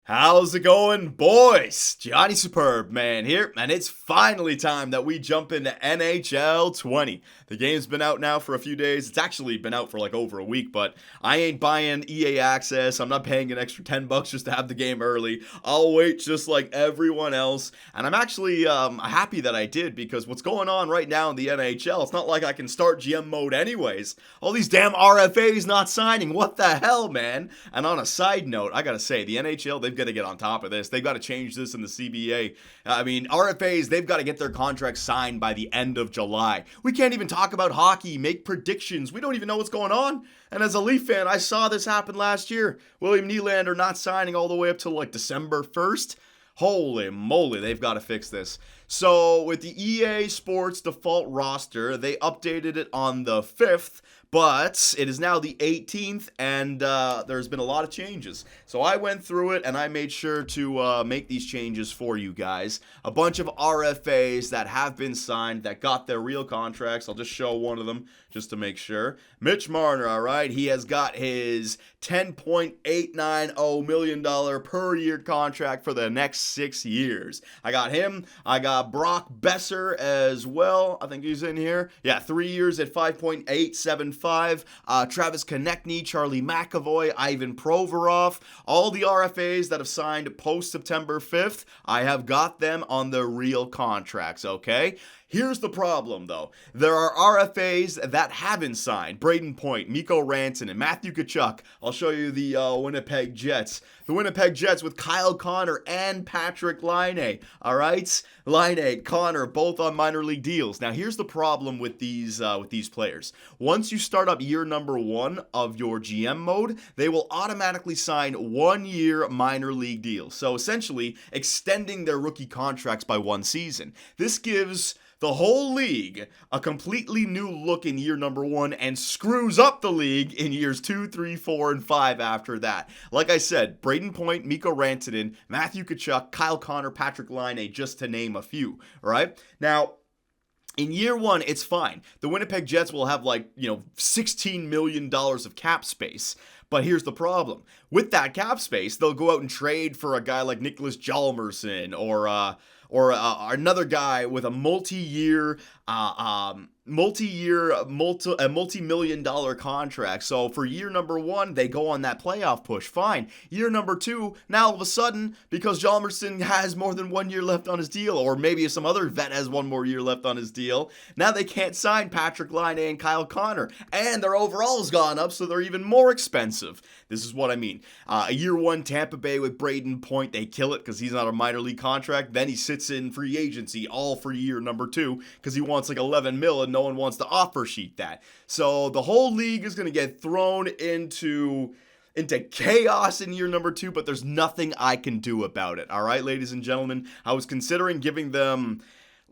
How's it going, boys? Johnny Superb Man here, and it's finally time that we jump into NHL 20. The game's been out now for a few days. It's actually been out for like over a week, but I ain't buying EA access. I'm not paying an extra $10 just to have the game early. I'll wait just like everyone else, and I'm actually happy that I did, because what's going on right now in the NHL, it's not like I can start GM mode anyways. All these damn RFAs not signing. What the hell, man? And on a side note, I gotta say, the NHL, they've got to get on top of this. They've got to change this in the CBA. I mean, RFAs, they've got to get their contracts signed by the end of July. We can't even talk about hockey, make predictions. We don't even know what's going on. And as a Leaf fan, I saw this happen last year. William Nylander not signing all the way up to like December 1st. Holy moly, they've got to fix this. So with the EA Sports default roster, they updated it on the 5th, but it is now the 18th, and there's been a lot of changes. So I went through it, and I made sure to make these changes for you guys. A bunch of RFAs that have been signed that got their real contracts. I'll just show one of them just to make sure. Mitch Marner, all right, he has got his $10.890 million per year contract for the next 6 years. I got him. I got Brock Besser as well. I think he's in here. Yeah, 3 years at $5.875. Travis Konechny, Charlie McAvoy, Ivan Provorov. All the RFAs that have signed post September 5th, I have got them on the real contracts, okay? Here's the problem, though. There are RFAs that haven't signed. Braden Point, Mikko Rantanen, and Matthew Tkachuk. I'll show you the Winnipeg Jets. The Winnipeg Jets with Kyle Connor and Patrick Laine. All right? Laine, Connor, both on minor league deals. Now, here's the problem with these players. Once you start up year number 1 of your GM mode, they will automatically sign 1-year minor league deals. So, essentially, extending their rookie contracts by 1 season. This gives the whole league a completely new look in year number 1 and screws up the league in years 2, 3, 4, and 5 after that. Like I said, Braden Point, Mikko Rantanen, Matthew Tkachuk, Kyle Connor, Patrick Laine, just to name a few, right? Now, in year 1, it's fine. The Winnipeg Jets will have $16 million of cap space. But here's the problem. With that cap space, they'll go out and trade for a guy like Nicholas Hjalmarsson or another guy with a multi-million dollar contract. So for year number 1, they go on that playoff push. Fine. Year number 2, now all of a sudden, because Hjalmarsson has more than 1 year left on his deal, or maybe some other vet has 1 more year left on his deal, now they can't sign Patrick Laine and Kyle Connor. And their overall has gone up, so they're even more expensive. This is what I mean. Year 1, Tampa Bay with Braden Point, they kill it because he's not a minor league contract. Then he sits in free agency all for year number 2 because he wants like 11 mil and no one wants to offer sheet that. So the whole league is going to get thrown into chaos in year number 2, but there's nothing I can do about it. All right, ladies and gentlemen, I was considering giving them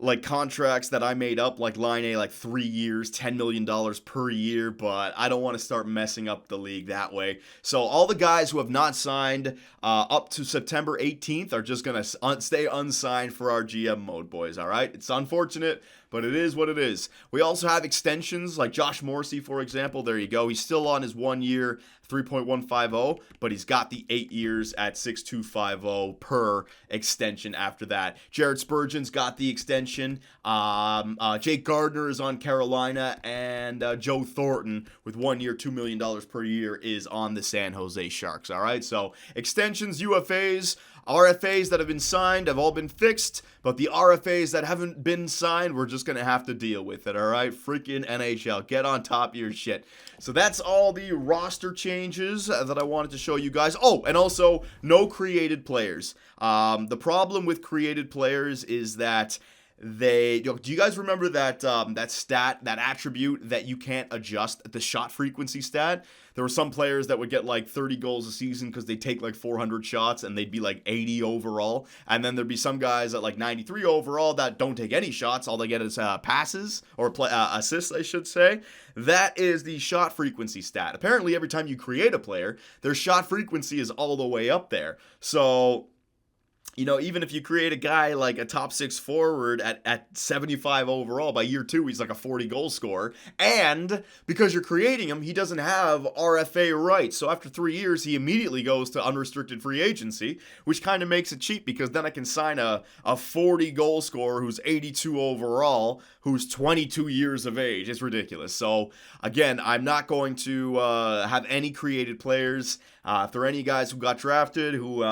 like contracts that I made up, like Laine, like 3 years, $10 million per year, but I don't want to start messing up the league that way. So all the guys who have not signed up to September 18th are just going to stay unsigned for our GM mode, boys, all right? It's unfortunate, but it is what it is. We also have extensions, like Josh Morrissey, for example. There you go. He's still on his 1 year, 3.150, but he's got the 8 years at 6.250 per extension after that. Jared Spurgeon's got the extension. Jake Gardner is on Carolina, and Joe Thornton with 1 year, $2 million per year is on the San Jose Sharks. All right, so extensions, UFAs, RFAs that have been signed have all been fixed, but the RFAs that haven't been signed, we're just going to have to deal with it, all right? Freaking NHL, get on top of your shit. So that's all the roster changes that I wanted to show you guys. Oh, and also, no created players. The problem with created players is that do you guys remember that stat, that attribute that you can't adjust, the shot frequency stat? There were some players that would get like 30 goals a season because they take like 400 shots and they'd be like 80 overall. And then there'd be some guys at like 93 overall that don't take any shots. All they get is passes or assists, I should say. That is the shot frequency stat. Apparently, every time you create a player, their shot frequency is all the way up there. So even if you create a guy like a top 6 forward at 75 overall, by year 2, he's like a 40 goal scorer. And because you're creating him, he doesn't have RFA rights. So after 3 years, he immediately goes to unrestricted free agency, which kind of makes it cheap because then I can sign a 40 goal scorer who's 82 overall, who's 22 years of age. It's ridiculous. So again, I'm not going to have any created players. If there are any guys who got drafted who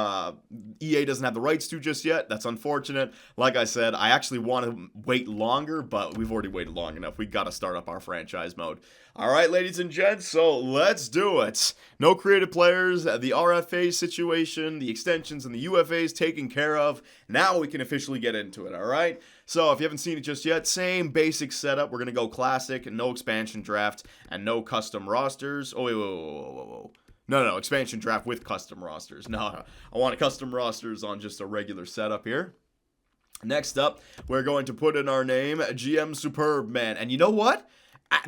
EA doesn't have the rights to just yet, that's unfortunate. Like I said, I actually want to wait longer, but we've already waited long enough. We got to start up our franchise mode. All right, ladies and gents, so let's do it. No creative players, the RFA situation, the extensions, and the UFAs taken care of. Now we can officially get into it, all right? So if you haven't seen it just yet, same basic setup. We're going to go classic, no expansion draft, and no custom rosters. Oh, whoa. No, expansion draft with custom rosters. No, I want custom rosters on just a regular setup here. Next up, we're going to put in our name, GM Superb Man. And you know what?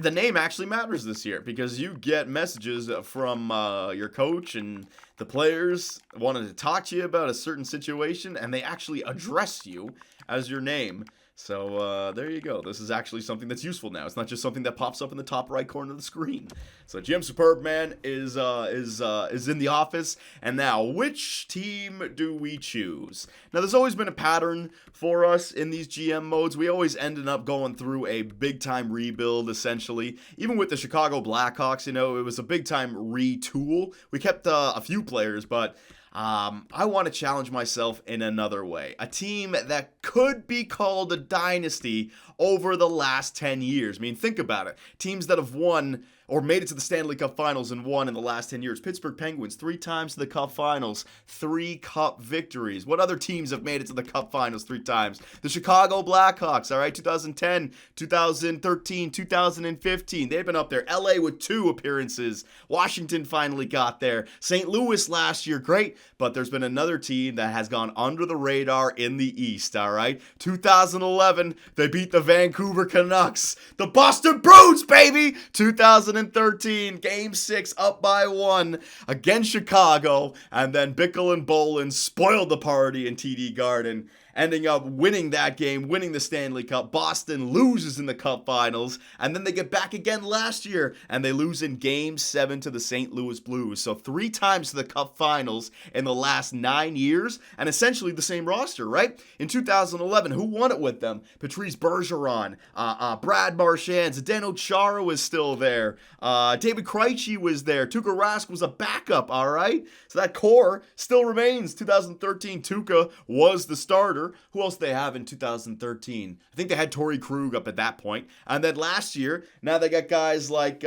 The name actually matters this year because you get messages from your coach and the players wanting to talk to you about a certain situation, and they actually address you as your name. So there you go. This is actually something that's useful now. It's not just something that pops up in the top right corner of the screen. So GM Superb Man is in the office. And now, which team do we choose? Now, there's always been a pattern for us in these GM modes. We always ended up going through a big-time rebuild, essentially. Even with the Chicago Blackhawks, it was a big-time retool. We kept a few players, but I want to challenge myself in another way. A team that could be called a dynasty over the last 10 years. I mean, think about it. Teams that have won or made it to the Stanley Cup Finals and won in the last 10 years. Pittsburgh Penguins, 3 times to the Cup Finals, 3 Cup victories. What other teams have made it to the Cup Finals 3 times? The Chicago Blackhawks, all right, 2010, 2013, 2015. They've been up there. LA with 2 appearances. Washington finally got there. St. Louis last year, great, but there's been another team that has gone under the radar in the East, all right? 2011, they beat the Vancouver Canucks. The Boston Bruins, baby! 2013, Game 6 up by 1 against Chicago, and then Bickle and Bolin spoiled the party in TD Garden, ending up winning that game, winning the Stanley Cup. Boston loses in the Cup Finals, and then they get back again last year, and they lose in Game 7 to the St. Louis Blues. So 3 times to the Cup Finals in the last 9 years, and essentially the same roster, right? In 2011, who won it with them? Patrice Bergeron, Brad Marchand, Zdeno Chara was still there, David Krejci was there, Tuukka Rask was a backup, all right? So that core still remains. 2013, Tuukka was the starter. Who else they have in 2013? I think they had Torrey Krug up at that point. And then last year, now they got guys like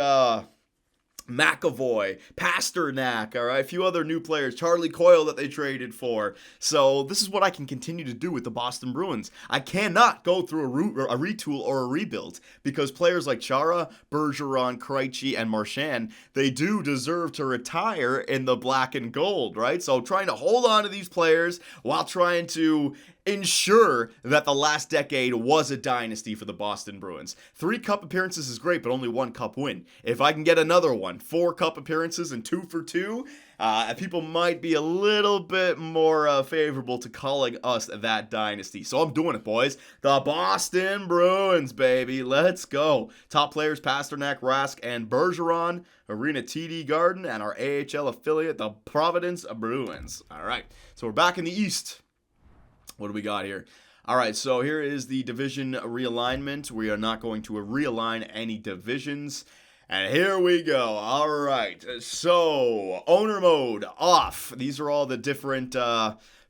McAvoy, Pasternak, all right, a few other new players, Charlie Coyle that they traded for. So this is what I can continue to do with the Boston Bruins. I cannot go through a retool or a rebuild because players like Chara, Bergeron, Krejci, and Marchand, they do deserve to retire in the black and gold, right? So trying to hold on to these players while trying to ensure that the last decade was a dynasty for the Boston Bruins. 3 cup appearances is great, but only 1 cup win. If I can get another one, 4 cup appearances and 2 for 2, people might be a little bit more favorable to calling us that dynasty. So I'm doing it, boys. The Boston Bruins, baby. Let's go. Top players, Pasternak, Rask, and Bergeron. Arena TD Garden, and our AHL affiliate, the Providence Bruins. All right, so we're back in the East. What do we got here? All right, so here is the division realignment. We are not going to realign any divisions. And here we go. All right, so owner mode off. These are all the different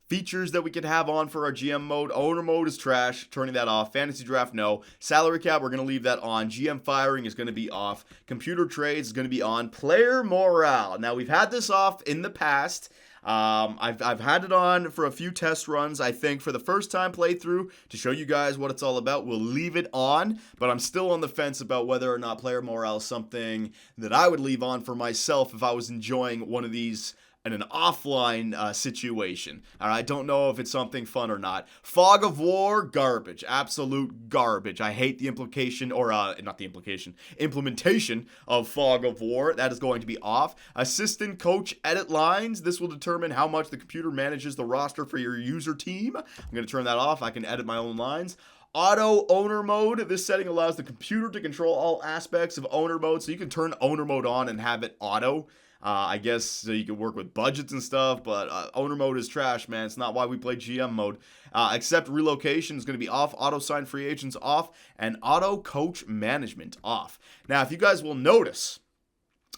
features that we can have on for our GM mode. Owner mode is trash, turning that off. Fantasy draft, no. Salary cap, we're going to leave that on. GM firing is going to be off. Computer trades is going to be on. Player morale. Now, we've had this off in the past. I've had it on for a few test runs. I think for the first time playthrough to show you guys what it's all about, we'll leave it on, but I'm still on the fence about whether or not player morale is something that I would leave on for myself if I was enjoying one of these in an offline situation. All right, don't know if it's something fun or not. Fog of War, garbage, absolute garbage. I hate the implementation of Fog of War. That is going to be off. Assistant coach edit lines. This will determine how much the computer manages the roster for your user team. I'm going to turn that off. I can edit my own lines. Auto owner mode. This setting allows the computer to control all aspects of owner mode, so you can turn owner mode on and have it auto. I guess so you can work with budgets and stuff, but owner mode is trash, man. It's not why we play GM mode. Accept relocation is going to be off, auto sign free agents off, and auto coach management off. Now, if you guys will notice,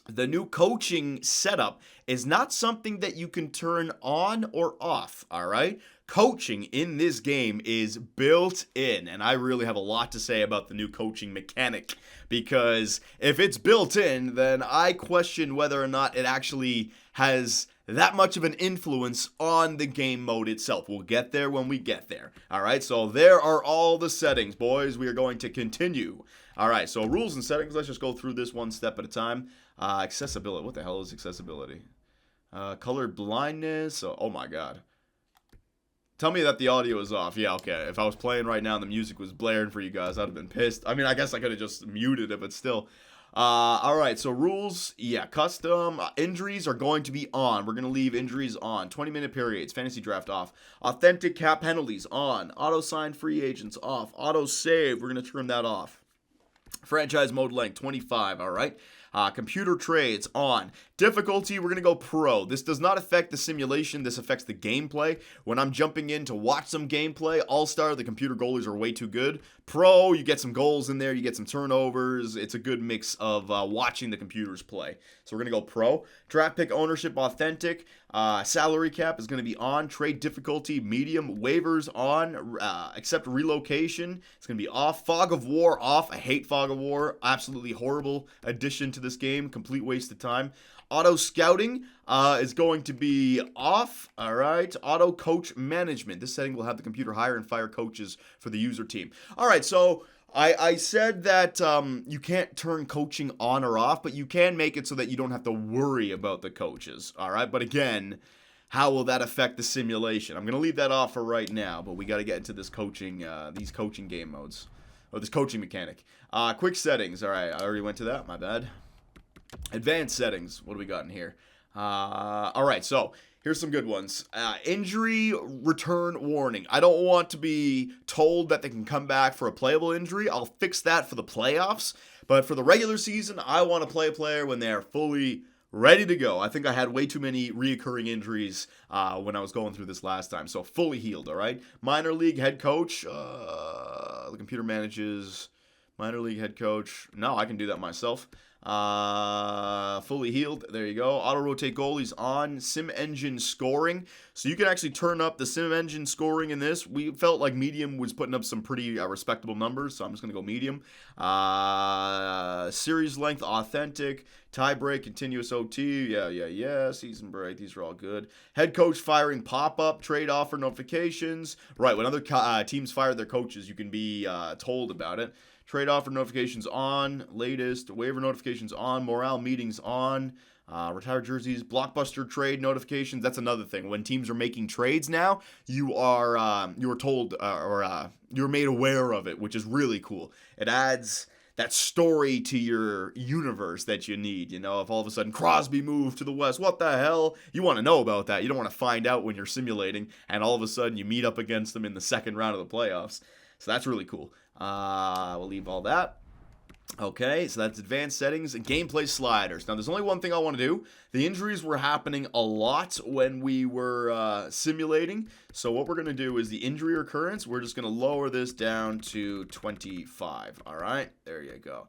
the new coaching setup is not something that you can turn on or off, all right? Coaching in this game is built in, and I really have a lot to say about the new coaching mechanic, because if it's built in, then I question whether or not it actually has that much of an influence on the game mode itself. We'll get there when we get there. All right, so there are all the settings, boys. We are going to continue. All right, so rules and settings. Let's just go through this one step at a time. Accessibility. What the hell is accessibility? Color blindness. Oh my God. Tell me that the audio is off. Yeah, okay. If I was playing right now and the music was blaring for you guys, I'd have been pissed. I mean, I guess I could have just muted it, but still. All right, so rules. Yeah, custom. Injuries are going to be on. We're going to leave injuries on. 20-minute periods. Fantasy draft off. Authentic cap penalties on. Auto sign free agents off. Auto save. We're going to turn that off. Franchise mode length 25. All right. Computer trades on. Difficulty, we're going to go pro. This does not affect the simulation. This affects the gameplay. When I'm jumping in to watch some gameplay, All-Star, the computer goalies are way too good. Pro, you get some goals in there. You get some turnovers. It's a good mix of watching the computers play. So we're going to go pro. Draft pick ownership, authentic. Salary cap is going to be on. Trade difficulty, medium. Waivers on. Accept relocation. It's going to be off. Fog of War off. I hate Fog of War. Absolutely horrible addition to this game. Complete waste of time. Auto scouting is going to be off. All right. Auto coach management. This setting will have the computer hire and fire coaches for the user team. All right. So I said that you can't turn coaching on or off, but you can make it so that you don't have to worry about the coaches. All right. But again, how will that affect the simulation? I'm going to leave that off for right now, but we got to get into this coaching, these coaching game modes, or this coaching mechanic. Quick settings. All right. I already went to that. My bad. Advanced settings. What do we got in here? All right, so here's some good ones. Injury return warning. I don't want to be told that they can come back for a playable injury. I'll fix that for the playoffs. But for the regular season, I want to play a player when they're fully ready to go. I think I had way too many reoccurring injuries when I was going through this last time. So fully healed, all right? Minor league head coach. The computer manages minor league head coach. No, I can do that myself. Fully healed. There you go. Auto rotate goalies on. Sim engine scoring. So you can actually turn up the sim engine scoring in this. We felt like medium was putting up some pretty respectable numbers, so I'm just going to go medium. Series length authentic. Tie break, continuous OT. Yeah. Season break. These are all good. Head coach firing pop-up. Trade offer notifications. Right, when other teams fire their coaches, you can be told about it. Trade offer notifications on. Latest. Waiver notifications on. Morale meetings on. Retired jerseys. Blockbuster trade notifications. That's another thing. When teams are making trades now, you are told or you're made aware of it, which is really cool. It adds that story to your universe that you need. You know, if all of a sudden Crosby moved to the West, what the hell? You want to know about that. You don't want to find out when you're simulating, and all of a sudden you meet up against them in the second round of the playoffs. So that's really cool. We'll leave all that. Okay, so that's advanced settings and gameplay sliders. Now, there's only one thing I want to do. The injuries were happening a lot when we were simulating. So what we're going to do is the injury recurrence, we're just going to lower this down to 25. All right, there you go.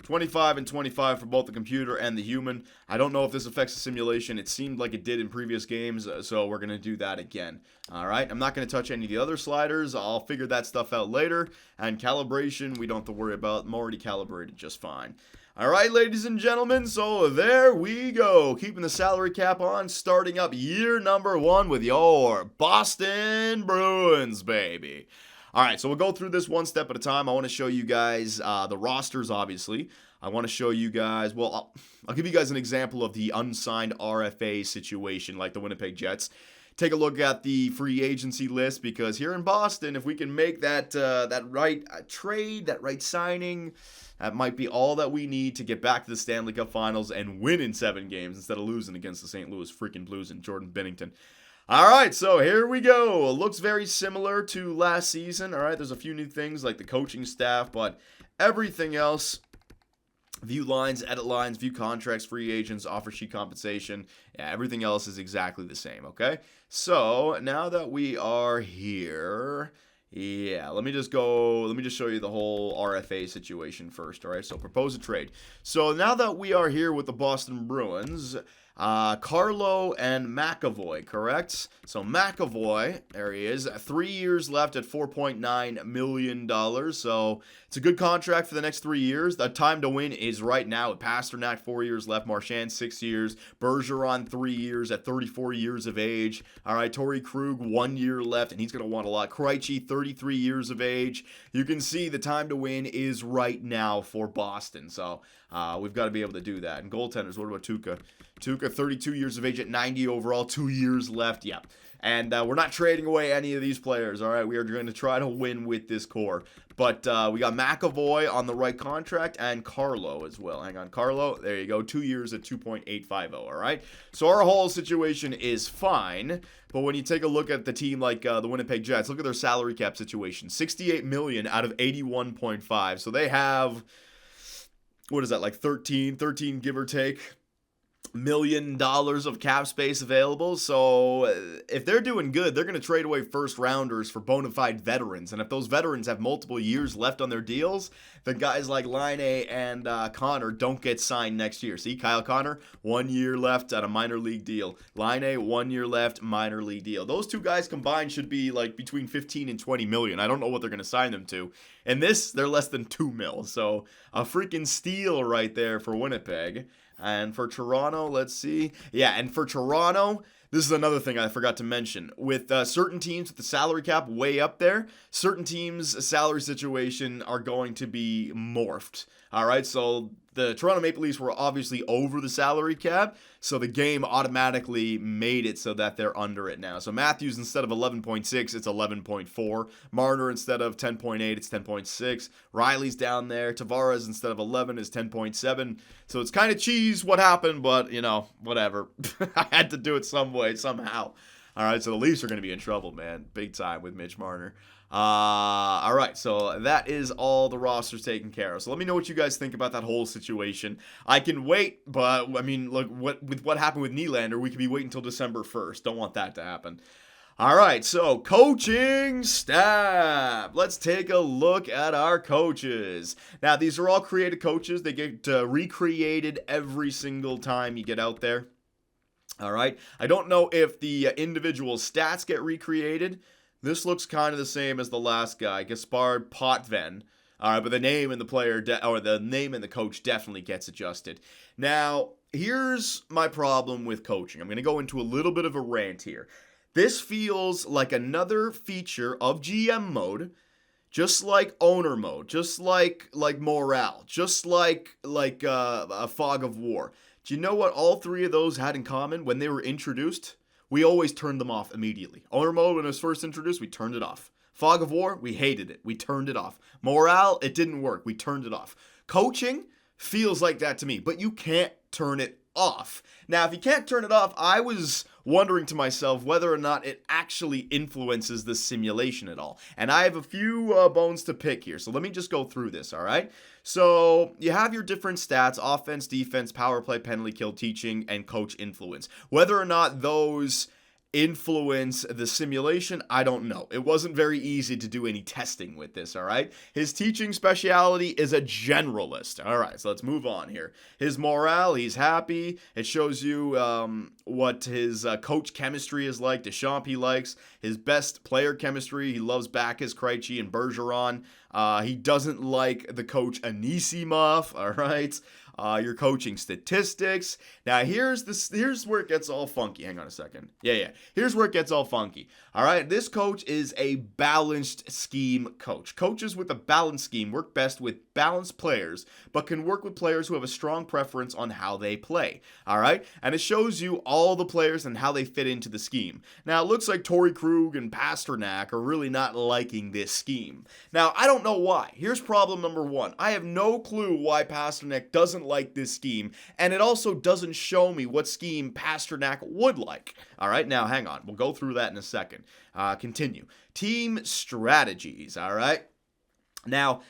25 and 25 for both the computer and the human. I don't know if this affects the simulation. It seemed like it did in previous games, so we're going to do that again. All right, I'm not going to touch any of the other sliders. I'll figure that stuff out later. And calibration, we don't have to worry about. I'm already calibrated just fine. All right, ladies and gentlemen, so there we go. Keeping the salary cap on, starting up year number 1 with your Boston Bruins, baby. All right, so we'll go through this one step at a time. I want to show you guys the rosters, obviously. I want to show you guys, well, I'll give you guys an example of the unsigned RFA situation, like the Winnipeg Jets. Take a look at the free agency list, because here in Boston, if we can make that right trade, that right signing, that might be all that we need to get back to the Stanley Cup Finals and win in 7 games instead of losing against the St. Louis freaking Blues and Jordan Binnington. All right, so here we go. It looks very similar to last season. All right, there's a few new things like the coaching staff, but everything else, view lines, edit lines, view contracts, free agents, offer sheet compensation, yeah, everything else is exactly the same, okay? So now that we are here, yeah, let me just show you the whole RFA situation first, all right? So propose a trade. So now that we are here with the Boston Bruins, Carlo and McAvoy, correct? So McAvoy, there he is, 3 years left at $4.9 million. So it's a good contract for the next 3 years. The time to win is right now with Pasternak, 4 years left, Marchand, 6 years, Bergeron, 3 years at 34 years of age. All right, Torrey Krug, 1 year left, and he's going to want a lot. Krejci, 33 years of age. You can see the time to win is right now for Boston. So we've got to be able to do that. And goaltenders, what about Tuukka? Tuukka, 32 years of age at 90 overall, 2 years left. Yeah. And we're not trading away any of these players, all right? We are going to try to win with this core. But we got McAvoy on the right contract and Carlo as well. Hang on, Carlo. There you go. 2 years at 2.850, all right? So our whole situation is fine. But when you take a look at the team like the Winnipeg Jets, look at their salary cap situation. $68 million out of 81.5. So they have, what is that, like 13 give or take $1 million of cap space available. So if they're doing good, they're going to trade away first rounders for bona fide veterans. And if those veterans have multiple years left on their deals, the guys like Line and Connor don't get signed next year. See, Kyle Connor, 1 year left on a minor league deal. Line 1 year left, minor league deal. Those two guys combined should be like between 15 and 20 million. I don't know what they're going to sign them to. And this, they're less than 2 mil. So a freaking steal right there for Winnipeg. And for Toronto, let's see. Yeah, and for Toronto, this is another thing I forgot to mention. With certain teams with the salary cap way up there, certain teams' salary situation are going to be morphed. All right, so the Toronto Maple Leafs were obviously over the salary cap, so the game automatically made it so that they're under it now. So Matthews, instead of 11.6, it's 11.4. Marner, instead of 10.8, it's 10.6. Riley's down there. Tavares, instead of 11, is 10.7. So it's kind of cheese what happened, but, you know, whatever. I had to do it some way, somehow. All right, so the Leafs are going to be in trouble, man, big time with Mitch Marner. All right, so that is all the rosters taken care of. So let me know what you guys think about that whole situation. I can wait, but I mean, look, what happened with Nylander, we could be waiting until December 1st. Don't want that to happen. All right, so coaching staff. Let's take a look at our coaches. Now, these are all created coaches. They get recreated every single time you get out there. All right, I don't know if the individual stats get recreated. This looks kind of the same as the last guy, Gaspard Potvin. All right, but the name and the player, or the name and the coach definitely gets adjusted. Now, here's my problem with coaching. I'm going to go into a little bit of a rant here. This feels like another feature of GM mode, just like owner mode, just like morale, just like a fog of war. Do you know what all three of those had in common when they were introduced? We always turned them off immediately. Owner mode, when it was first introduced, we turned it off. Fog of war, we hated it. We turned it off. Morale, it didn't work. We turned it off. Coaching feels like that to me, but you can't turn it off. Now, if you can't turn it off, I was wondering to myself whether or not it actually influences the simulation at all. And I have a few bones to pick here, so let me just go through this, all right? So you have your different stats: offense, defense, power play, penalty kill, teaching, and coach influence. Whether or not those influence the simulation, I don't know. It wasn't very easy to do any testing with this, all right? His teaching speciality is a generalist. All right, so let's move on here. His morale, he's happy. It shows you what his coach chemistry is like. Deschamps he likes. His best player chemistry, he loves Backes, Krejci, and Bergeron. He doesn't like the coach Anisimov, all right? your coaching statistics. Now, here's where it gets all funky. Hang on a second. Yeah. Here's where it gets all funky. All right, this coach is a balanced scheme coach. Coaches with a balanced scheme work best with balanced players, but can work with players who have a strong preference on how they play. All right, and it shows you all the players and how they fit into the scheme. Now, it looks like Torrey Krug and Pasternak are really not liking this scheme. Now, I don't know why. Here's problem number one. I have no clue why Pasternak doesn't like this scheme, and it also doesn't show me what scheme Pasternak would like. All right, now hang on. We'll go through that in a second. Continue. Team strategies, all right? Now,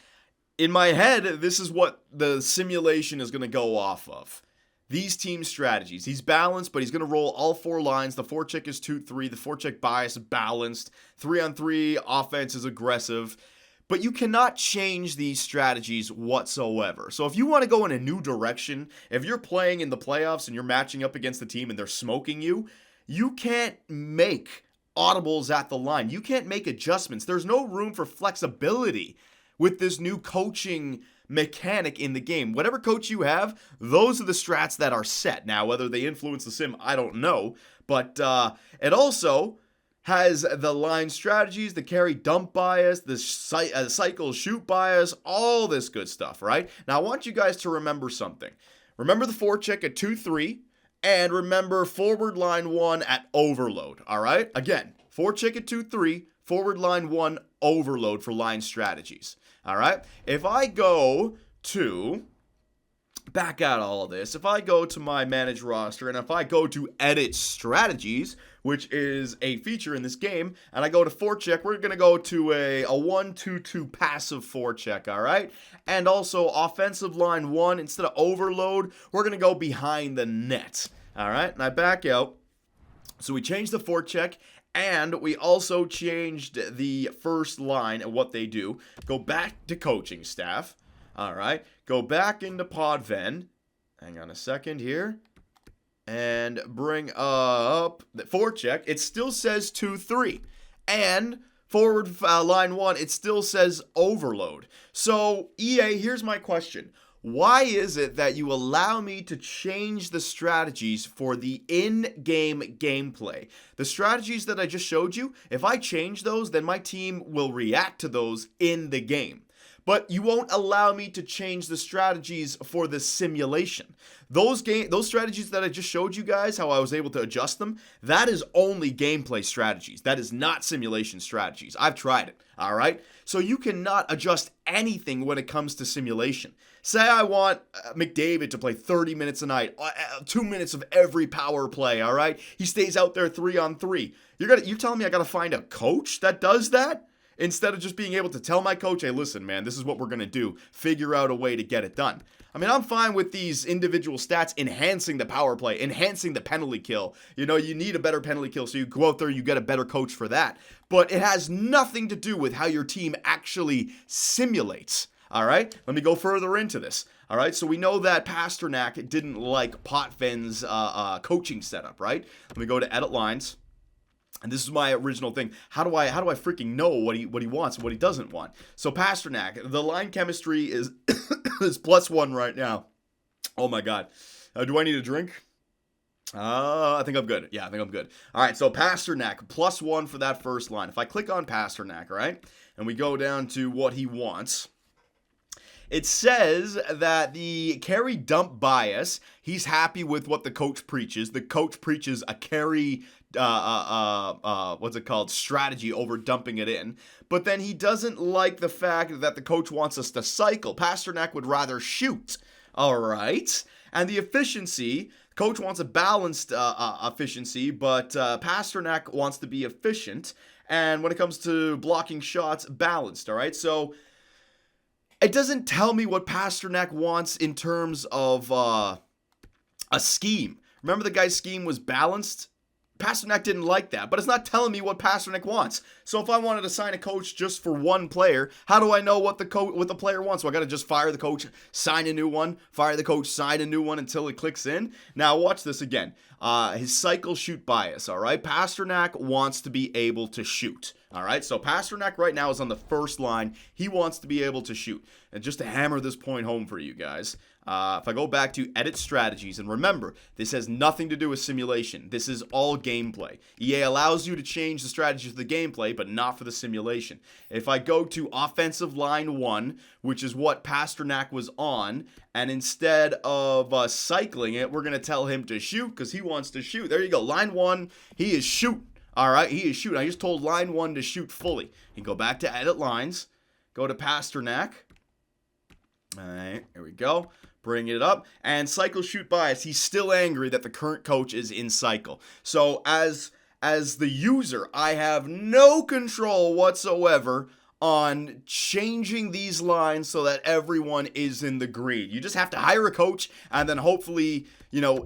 in my head, this is what the simulation is going to go off of. These team strategies. He's balanced, but he's going to roll all 4 lines. The forecheck is 2-3. The forecheck bias is balanced. 3-on-3 offense is aggressive. But you cannot change these strategies whatsoever. So if you want to go in a new direction, if you're playing in the playoffs and you're matching up against the team and they're smoking you, you can't make audibles at the line. You can't make adjustments. There's no room for flexibility with this new coaching mechanic in the game. Whatever coach you have, those are the strats that are set. Now, whether they influence the sim, I don't know. But it also has the line strategies, the carry dump bias, the cycle shoot bias, all this good stuff, right? Now, I want you guys to remember something. Remember the forecheck at 2-3, and remember forward line 1 at overload, all right? Again, forecheck at 2-3, forward line 1 overload for line strategies, all right? If I go to back out all of this, if I go to my manage roster and if I go to edit strategies, which is a feature in this game, and I go to forecheck, we're going to go to a 1-2-2 passive forecheck, all right? And also offensive line 1, instead of overload, we're going to go behind the net, all right? And I back out. So we changed the forecheck, and we also changed the first line and what they do. Go back to coaching staff. All right, go back into Podven. Hang on a second here. And bring up the forecheck. It still says 2-3. And forward line 1, it still says overload. So, EA, here's my question. Why is it that you allow me to change the strategies for the in-game gameplay? The strategies that I just showed you, if I change those, then my team will react to those in the game. But you won't allow me to change the strategies for the simulation. Those strategies that I just showed you guys, how I was able to adjust them, that is only gameplay strategies. That is not simulation strategies. I've tried it, all right? So you cannot adjust anything when it comes to simulation. Say I want McDavid to play 30 minutes a night, 2 minutes of every power play, all right? He stays out there 3-on-3. You're telling me I got to find a coach that does that? Instead of just being able to tell my coach, hey, listen, man, this is what we're going to do. Figure out a way to get it done. I mean, I'm fine with these individual stats enhancing the power play, enhancing the penalty kill. You know, you need a better penalty kill, so you go out there, you get a better coach for that. But it has nothing to do with how your team actually simulates. All right? Let me go further into this. All right? So we know that Pasternak didn't like Potvin's coaching setup, right? Let me go to edit lines. And this is my original thing. How do I freaking know what he wants and what he doesn't want? So Pasternak, the line chemistry is is +1 right now. Oh my god. Do I need a drink? I think I'm good. Yeah, I think I'm good. All right, so Pasternak, +1 for that first line. If I click on Pasternak, right, and we go down to what he wants, it says that the carry dump bias, he's happy with what the coach preaches. The coach preaches a carry strategy over dumping it in. But then he doesn't like the fact that the coach wants us to cycle. Pasternak would rather shoot. All right. And the efficiency, coach wants a balanced efficiency, but Pasternak wants to be efficient. And when it comes to blocking shots, balanced. All right. So it doesn't tell me what Pasternak wants in terms of a scheme. Remember the guy's scheme was balanced? Pasternak didn't like that, but it's not telling me what Pasternak wants. So if I wanted to sign a coach just for one player, how do I know what the player wants? So I got to just fire the coach, sign a new one, fire the coach, sign a new one until it clicks in. Now watch this again. His cycle shoot bias, all right? Pasternak wants to be able to shoot, All right, so Pasternak right now is on the first line. He wants to be able to shoot. And just to hammer this point home for you guys, if I go back to edit strategies, and remember, this has nothing to do with simulation. This is all gameplay. EA allows you to change the strategies of the gameplay, but not for the simulation. If I go to offensive line 1, which is what Pasternak was on, and instead of cycling it, we're going to tell him to shoot because he wants to shoot. There you go. Line 1, he is shoot. All right, he is shooting. I just told line 1 to shoot fully. And go back to edit lines. Go to Pasternak. All right, here we go. Bring it up. And cycle shoot bias. He's still angry that the current coach is in cycle. So as the user, I have no control whatsoever on changing these lines so that everyone is in the green. You just have to hire a coach and then hopefully,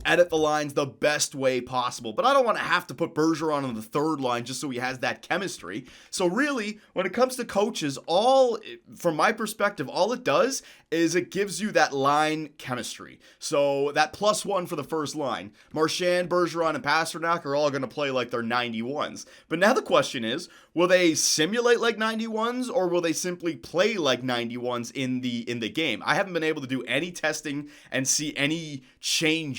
edit the lines the best way possible. But I don't want to have to put Bergeron on the third line just so he has that chemistry. So really, when it comes to coaches, from my perspective, all it does is it gives you that line chemistry. So that +1 for the first line. Marchand, Bergeron, and Pasternak are all going to play like they're 91s. But now the question is, will they simulate like 91s or will they simply play like 91s in the game? I haven't been able to do any testing and see any changes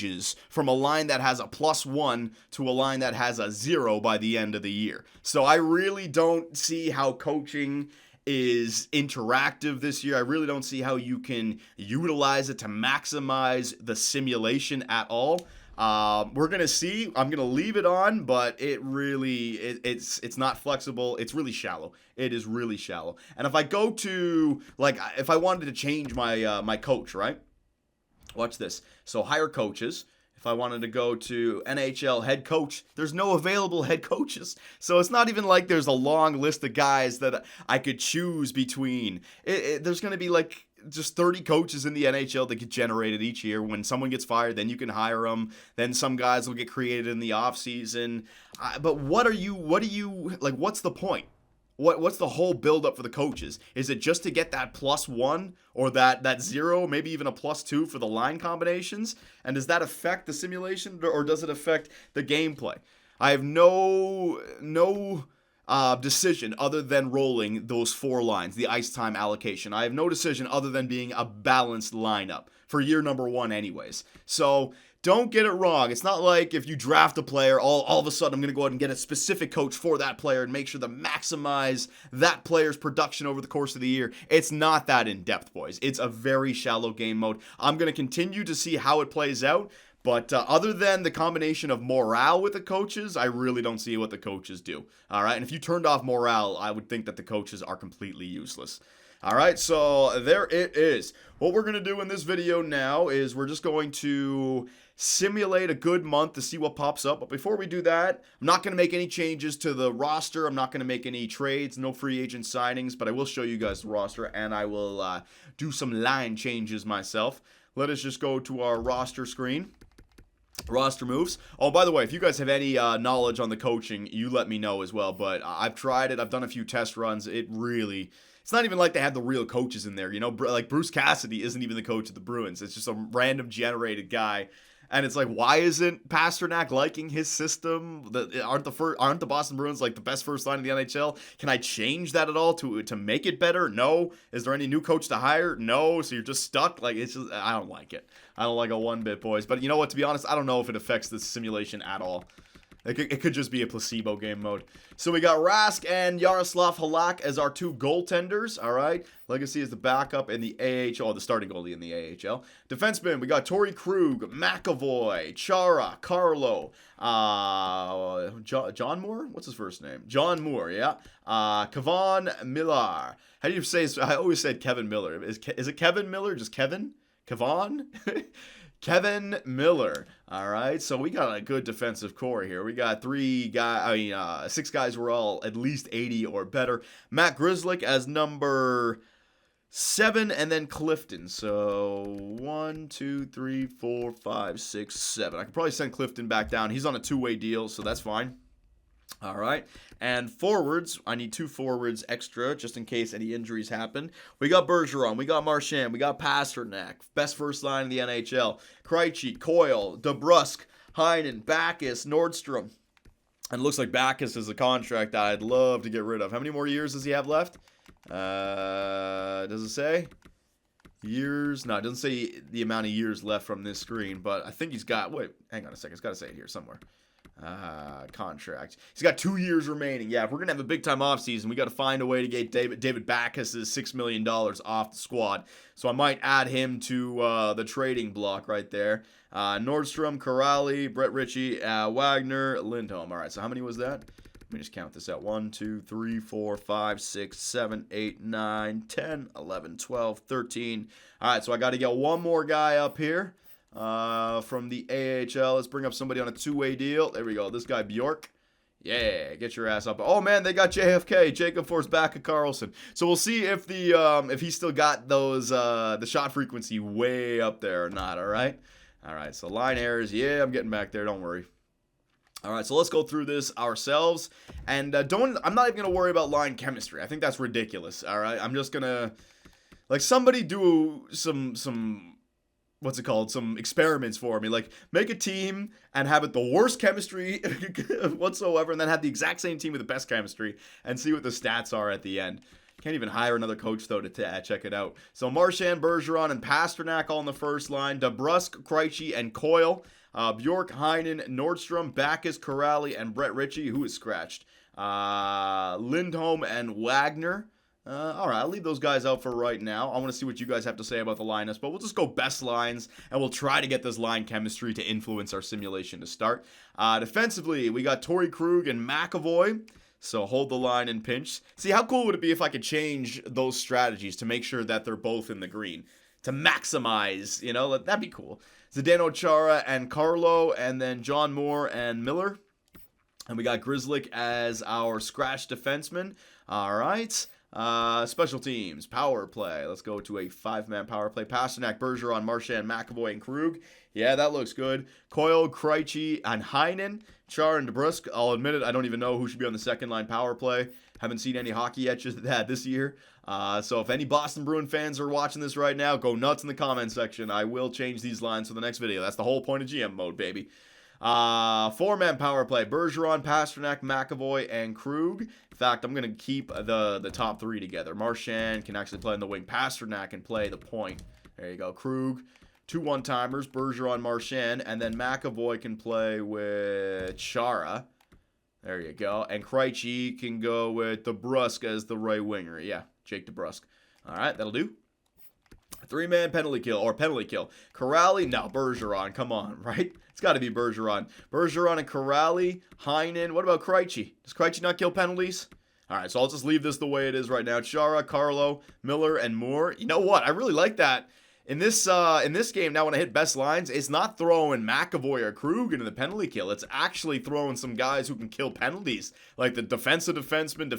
from a line that has a +1 to a line that has a 0 by the end of the year. So I really don't see how coaching is interactive this year. I really don't see how you can utilize it to maximize the simulation at all. We're gonna see. I'm gonna leave it on, but it's not flexible. It's really shallow. It is really shallow. And if I go to if I wanted to change my coach, right? Watch this. So hire coaches. If I wanted to go to NHL head coach, there's no available head coaches. So it's not even like there's a long list of guys that I could choose between. There's going to be just 30 coaches in the NHL that get generated each year. When someone gets fired, then you can hire them. Then some guys will get created in the offseason. But what's the point? What's the whole build-up for the coaches? Is it just to get that +1 or that 0, maybe even a +2 for the line combinations? And does that affect the simulation or does it affect the gameplay? I have no decision other than rolling those 4 lines, the ice time allocation. I have no decision other than being a balanced lineup for year number 1 anyways. So don't get it wrong. It's not like if you draft a player, all of a sudden I'm going to go out and get a specific coach for that player and make sure to maximize that player's production over the course of the year. It's not that in-depth, boys. It's a very shallow game mode. I'm going to continue to see how it plays out, but other than the combination of morale with the coaches, I really don't see what the coaches do. All right, and if you turned off morale, I would think that the coaches are completely useless. All right, so there it is. What we're going to do in this video now is we're just going to simulate a good month to see what pops up. But before we do that, I'm not going to make any changes to the roster. I'm not going to make any trades, no free agent signings, but I will show you guys the roster, and I will do some line changes myself. Let us just go to our roster screen. Roster moves. Oh, by the way, if you guys have any knowledge on the coaching, you let me know as well. But I've tried it. I've done a few test runs. It's not even like they have the real coaches in there. Like Bruce Cassidy isn't even the coach of the Bruins. It's just a random generated guy. And it's like, why isn't Pasternak liking his system? Aren't the Boston Bruins like the best first line in the NHL? Can I change that at all to make it better? No. Is there any new coach to hire? No. So you're just stuck. I don't like it. I don't like it one bit, boys. But you know what? To be honest, I don't know if it affects the simulation at all. It could just be a placebo game mode. So we got Rask and Yaroslav Halak as our 2 goaltenders. All right. Legacy is the backup in the AHL, the starting goalie in the AHL. Defenseman, we got Torrey Krug, McAvoy, Chara, Carlo, John Moore? What's his first name? John Moore, yeah. Kavan Millar. How do you say his, I always said Kevin Miller. Is it Kevin Miller? Just Kevin? Kavan? Kevin Miller. All right, so we got a good defensive core here. We got 6 guys who are all at least 80 or better. Matt Grzelcyk as number 7, and then Clifton. So 1, 2, 3, 4, 5, 6, 7. I could probably send Clifton back down. He's on a 2-way deal, so that's fine. All right, and forwards, I need 2 forwards extra just in case any injuries happen. We got Bergeron, we got Marchand, we got Pasternak, best first line in the NHL. Krejci, Coyle, DeBrusk, Heinen, Backus, Nordstrom. And it looks like Backus is a contract that I'd love to get rid of. How many more years does he have left? Does it say? Years? No, it doesn't say the amount of years left from this screen, but I think he's got, wait, hang on a second. It's got to say it here somewhere. Contract. He's got 2 years remaining. Yeah, if we're going to have a big-time offseason, we got to find a way to get David Backus' $6 million off the squad. So I might add him to the trading block right there. Nordstrom, Corrali, Brett Ritchie, Wagner, Lindholm. All right, so how many was that? Let me just count this out. 1, 2, 3, 4, 5, 6, 7, 8, 9, 10, 11, 12, 13. All right, so I got to get one more guy up here from the AHL. Let's bring up somebody on a two-way deal. There we go. This guy, Bjork. Yeah, get your ass up. Oh, man, they got JFK, Jacob Forsbacka Carlson. So we'll see if if he's still got those the shot frequency way up there or not, all right? All right, so line errors. Yeah, I'm getting back there. Don't worry. All right, so let's go through this ourselves, and I'm not even gonna worry about line chemistry. I think that's ridiculous. All right, I'm just gonna somebody do some what's it called? Some experiments for me. Like make a team and have it the worst chemistry whatsoever, and then have the exact same team with the best chemistry, and see what the stats are at the end. Can't even hire another coach, though, to check it out. So Marchand, Bergeron, and Pasternak all on the first line. DeBrusk, Krejci, and Coyle. Bjork, Heinen, Nordstrom, Backus, Corrali, and Brett Ritchie, who is scratched. Lindholm and Wagner. All right, I'll leave those guys out for right now. I want to see what you guys have to say about the lineups, but we'll just go best lines, and we'll try to get this line chemistry to influence our simulation to start. Defensively, we got Torrey Krug and McAvoy. So hold the line and pinch. See, how cool would it be if I could change those strategies to make sure that they're both in the green? To maximize, that'd be cool. Zdeno Chara and Carlo, and then John Moore and Miller. And we got Grzelcyk as our scratch defenseman. All right. Special teams, power play. Let's go to a 5-man power play. Pasternak, Bergeron, Marchand, McAvoy, and Krug. Yeah, that looks good. Coyle, Krejci, and Heinen. Char and DeBrusk. I'll admit it, I don't even know who should be on the second-line power play. Haven't seen any hockey yet this year. So if any Boston Bruin fans are watching this right now, go nuts in the comment section. I will change these lines for the next video. That's the whole point of GM mode, baby. 4-man power play. Bergeron, Pasternak, McAvoy, and Krug. In fact, I'm going to keep the top 3 together. Marchand can actually play in the wing. Pasternak can play the point. There you go. Krug. 2 one-timers. Bergeron, Marchand. And then McAvoy can play with Chara. There you go. And Krejci can go with DeBrusk as the right winger. Yeah, Jake DeBrusk. All right, that'll do. 3-man penalty kill. Corrali? No, Bergeron. Come on, right? It's got to be Bergeron. Bergeron and Corrali. Heinen. What about Krejci? Does Krejci not kill penalties? All right, so I'll just leave this the way it is right now. Chara, Carlo, Miller, and Moore. You know what? I really like that. In this game, now when I hit best lines, it's not throwing McAvoy or Krug into the penalty kill. It's actually throwing some guys who can kill penalties, like the defensive defenseman,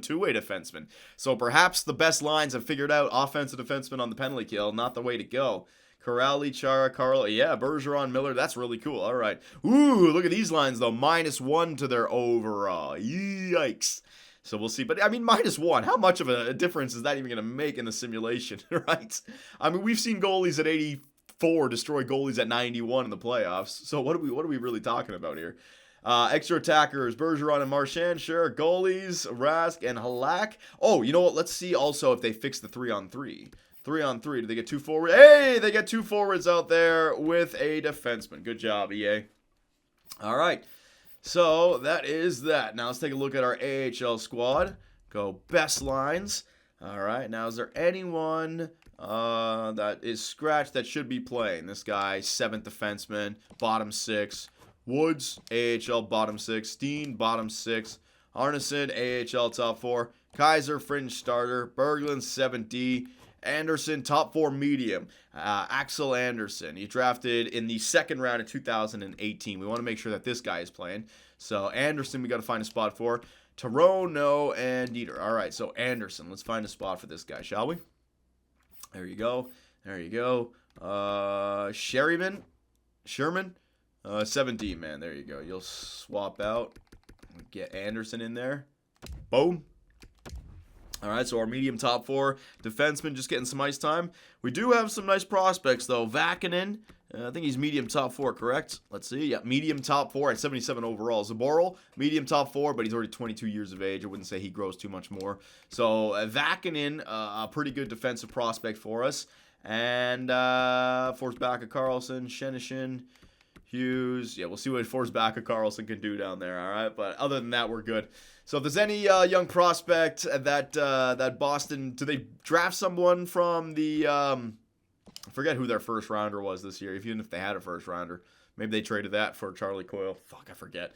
two-way defenseman. So perhaps the best lines have figured out offensive defenseman on the penalty kill, not the way to go. Corrali, Chara, Carlo, yeah, Bergeron, Miller, that's really cool. All right. Ooh, look at these lines, though. -1 to their overall. Yikes. So we'll see. But, I mean, -1. How much of a difference is that even going to make in the simulation, right? I mean, we've seen goalies at 84 destroy goalies at 91 in the playoffs. So what are we really talking about here? Extra attackers, Bergeron and Marchand, sure. Goalies, Rask and Halak. Oh, you know what? Let's see also if they fix the 3-on-3. 3-on-3. Do they get 2 forwards? Hey, they get 2 forwards out there with a defenseman. Good job, EA. All right. So, that is that. Now, let's take a look at our AHL squad. Go best lines. All right. Now, is there anyone that is scratched that should be playing? This guy, 7th defenseman, bottom 6. Woods, AHL, bottom 6. Steen, bottom 6. Arneson, AHL, top 4. Kaiser, fringe starter. Berglund, 7D. Anderson, top 4 medium. Axel Anderson. He drafted in the 2nd round in 2018. We want to make sure that this guy is playing. So Anderson, we got to find a spot for. Tyrone, no, and Dieter. All right, so Anderson. Let's find a spot for this guy, shall we? There you go. There you go. Sherman. 7D, man. There you go. You'll swap out. Get Anderson in there. Boom. All right, so our medium top 4 defensemen just getting some ice time. We do have some nice prospects, though. Vakinen, I think he's medium top 4, correct? Let's see. Yeah, medium top 4 at 77 overall. Zaboral, medium top 4, but he's already 22 years of age. I wouldn't say he grows too much more. So Vakinin, a pretty good defensive prospect for us. And Forsbacka Carlson, Shenishin, Hughes. Yeah, we'll see what Forsbacka Carlson can do down there, all right? But other than that, we're good. So if there's any young prospect that Boston, do they draft someone from the I forget who their first rounder was this year, even if they had a first rounder. Maybe they traded that for Charlie Coyle. Fuck, I forget.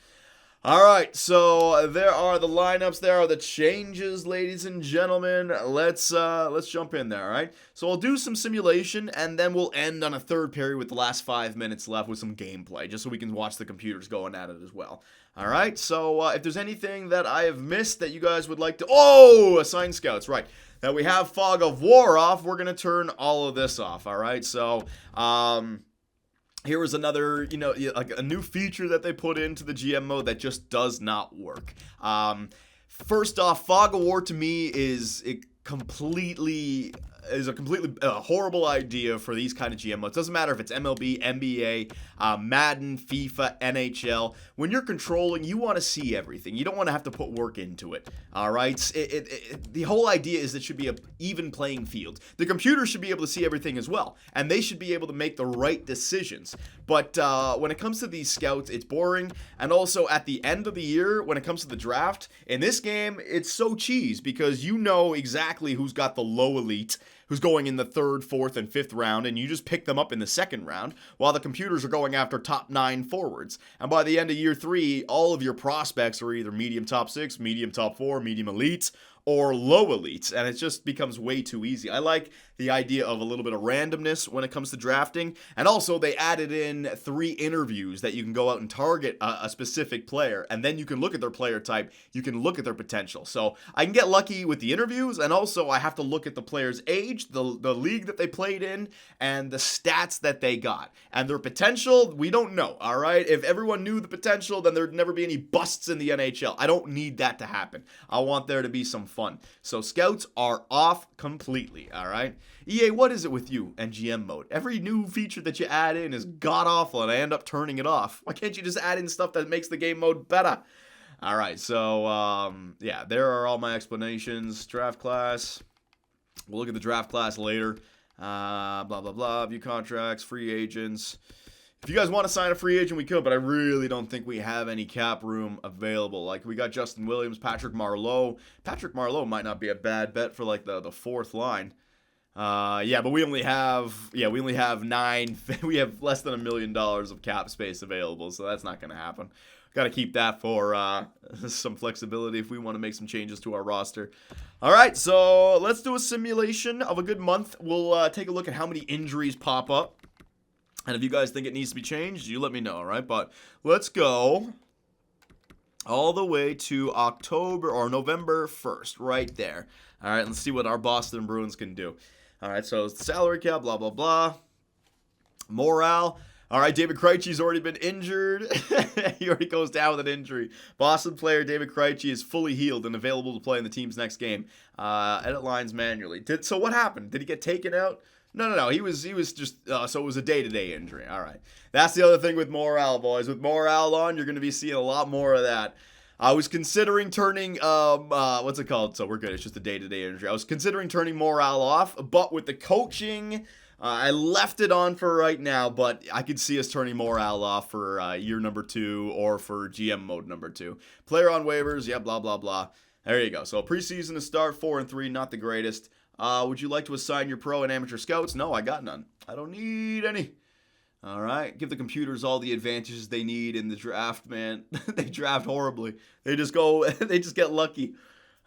All right, so there are the lineups. There are the changes, ladies and gentlemen. Let's jump in there, all right? So I'll do some simulation, and then we'll end on a third period with the last 5 minutes left with some gameplay, just so we can watch the computers going at it as well. All right, so if there's anything that I have missed that you guys would like to... Oh, assign scouts, right. Now we have Fog of War off. We're going to turn all of this off, all right? So, here is another, like a new feature that they put into the GM mode that just does not work. First off, Fog of War to me is a completely horrible idea for these kind of GM modes. Doesn't matter if it's MLB, NBA, Madden, FIFA, NHL. When you're controlling, you want to see everything. You don't want to have to put work into it. All right. The whole idea is it should be an even playing field. The computer should be able to see everything as well, and they should be able to make the right decisions. But when it comes to these scouts, it's boring. And also at the end of the year, when it comes to the draft, in this game, it's so cheese because you know exactly who's got the low elite, who's going in the 3rd, 4th, and 5th round, and you just pick them up in the 2nd round, while the computers are going after top 9 forwards. And by the end of year 3, all of your prospects are either medium top 6, medium top 4, medium elite, or low elites, and it just becomes way too easy. I like the idea of a little bit of randomness when it comes to drafting, and also they added in 3 interviews that you can go out and target a specific player, and then you can look at their player type, you can look at their potential. So I can get lucky with the interviews, and also I have to look at the player's age, the league that they played in, and the stats that they got. And their potential, we don't know, all right? If everyone knew the potential, then there'd never be any busts in the NHL. I don't need that to happen. I want there to be some fun. So scouts are off completely, all right? EA, what is it with you and GM mode? Every new feature that you add in is god-awful, and I end up turning it off. Why can't you just add in stuff that makes the game mode better? All right, so, yeah, there are all my explanations. Draft class. We'll look at the draft class later. Blah, blah, blah. View contracts, free agents. If you guys want to sign a free agent, we could, but I really don't think we have any cap room available. Like, we got Justin Williams, Patrick Marleau. Patrick Marleau might not be a bad bet for, like, the 4th line. Yeah, but we only have 9, we have less than $1 million of cap space available, so that's not going to happen. Got to keep that for some flexibility if we want to make some changes to our roster. All right, so let's do a simulation of a good month. We'll take a look at how many injuries pop up. And if you guys think it needs to be changed, you let me know, all right? But let's go all the way to October or November 1st, right there. All right, let's see what our Boston Bruins can do. All right, so it's the salary cap, blah, blah, blah. Morale. All right, David Krejci's already been injured. He already goes down with an injury. Boston player David Krejci is fully healed and available to play in the team's next game. Edit lines manually. So what happened? Did he get taken out? No. He was just, so it was a day-to-day injury. All right. That's the other thing with Morale, boys. With Morale on, you're going to be seeing a lot more of that. I was considering turning, what's it called? So we're good. It's just a day-to-day injury. I was considering turning Morale off, but with the coaching, I left it on for right now, but I could see us turning Morale off for year number 2 or for GM mode number 2. Player on waivers, yeah, blah, blah, blah. There you go. So preseason to start, 4-3, not the greatest. Would you like to assign your pro and amateur scouts? No, I got none. I don't need any. All right. Give the computers all the advantages they need in the draft, man. They draft horribly. They just get lucky.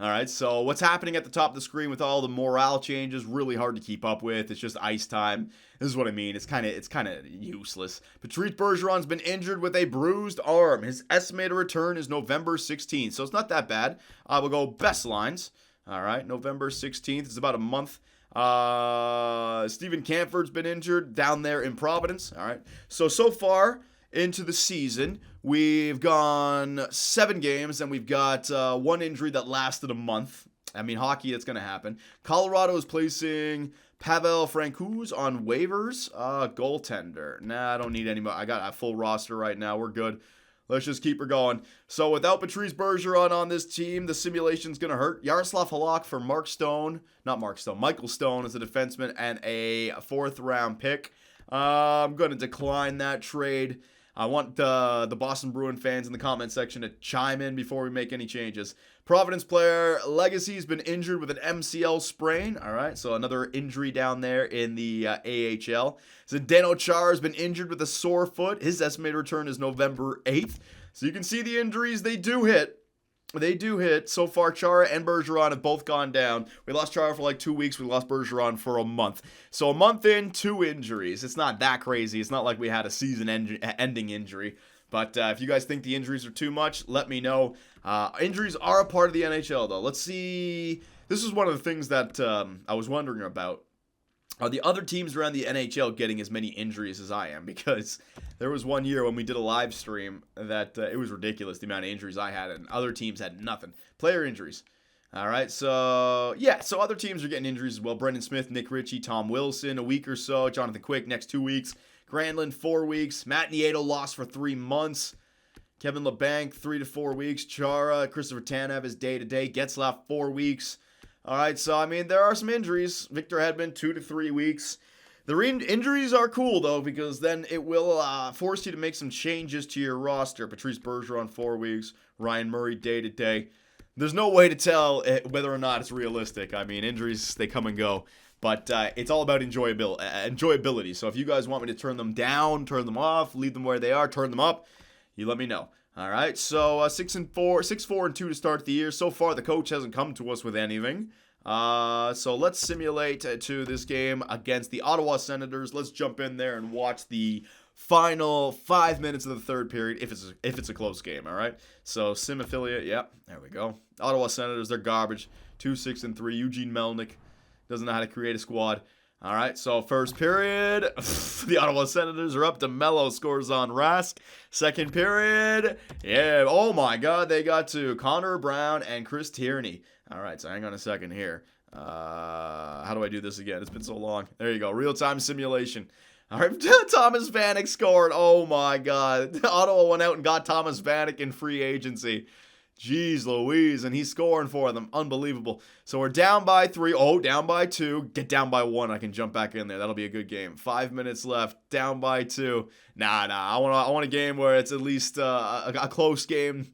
All right. So what's happening at the top of the screen with all the morale changes? Really hard to keep up with. It's just ice time. This is what I mean. It's kind of useless. Patrice Bergeron's been injured with a bruised arm. His estimated return is November 16th. So it's not that bad. We'll go best lines. All right, November 16th. It's about a month. Steven Camford's been injured down there in Providence. All right. So far into the season, we've gone 7 games, and we've got 1 injury that lasted a month. I mean, hockey, that's going to happen. Colorado is placing Pavel Francouz on waivers. Goaltender. Nah, I don't need any more. I got a full roster right now. We're good. Let's just keep her going. So without Patrice Bergeron on this team, the simulation's going to hurt. Yaroslav Halak for Michael Stone as a defenseman and a 4th-round pick. I'm going to decline that trade. I want the Boston Bruin fans in the comment section to chime in before we make any changes. Providence player Legacy's been injured with an MCL sprain. All right, so another injury down there in the AHL. Zdeno Chara's been injured with a sore foot. His estimated return is November 8th. So you can see the injuries, they do hit. They do hit. So far, Chara and Bergeron have both gone down. We lost Chara for like 2 weeks. We lost Bergeron for a month. So a month in, 2 injuries. It's not that crazy. It's not like we had a season-ending injury. But if you guys think the injuries are too much, let me know. Injuries are a part of the NHL, though. Let's see. This is one of the things that I was wondering about. Are the other teams around the NHL getting as many injuries as I am? Because there was one year when we did a live stream that it was ridiculous, the amount of injuries I had, and other teams had nothing. Player injuries. All right, so other teams are getting injuries as well. Brendan Smith, Nick Ritchie, Tom Wilson, a week or so. Jonathan Quick, next 2 weeks. Granlund, 4 weeks. Matt Nieto lost for 3 months. Kevin LeBanc, 3 to 4 weeks. Chara, Christopher Tanev is day-to-day. Getzlaf, 4 weeks. All right, so, I mean, there are some injuries. Victor Hedman, 2 to 3 weeks. The injuries are cool, though, because then it will force you to make some changes to your roster. Patrice Bergeron, 4 weeks. Ryan Murray, day-to-day. There's no way to tell whether or not it's realistic. I mean, injuries, they come and go. But it's all about enjoyability. So if you guys want me to turn them down, turn them off, leave them where they are, turn them up, you let me know. All right, so 6-4-2 to start the year. So far, the coach hasn't come to us with anything. So let's simulate to this game against the Ottawa Senators. Let's jump in there and watch the final 5 minutes of the third period if it's a close game. All right, so sim affiliate, yep, there we go. Ottawa Senators, they're garbage. 2-6-3. Eugene Melnick doesn't know how to create a squad. All right, so first period, the Ottawa Senators are up. DeMello scores on Rask. Second period, yeah, oh my God, they got to Connor Brown and Chris Tierney. All right, so hang on a second here. How do I do this again? It's been so long. There you go, real-time simulation. All right, Thomas Vanek scored. Oh my God, Ottawa went out and got Thomas Vanek in free agency. Jeez Louise, and he's scoring for them. Unbelievable. So we're down by 3. Oh, down by 2. Get down by 1. I can jump back in there. That'll be a good game. 5 minutes left. Down by 2. Nah. I want a game where it's at least a close game.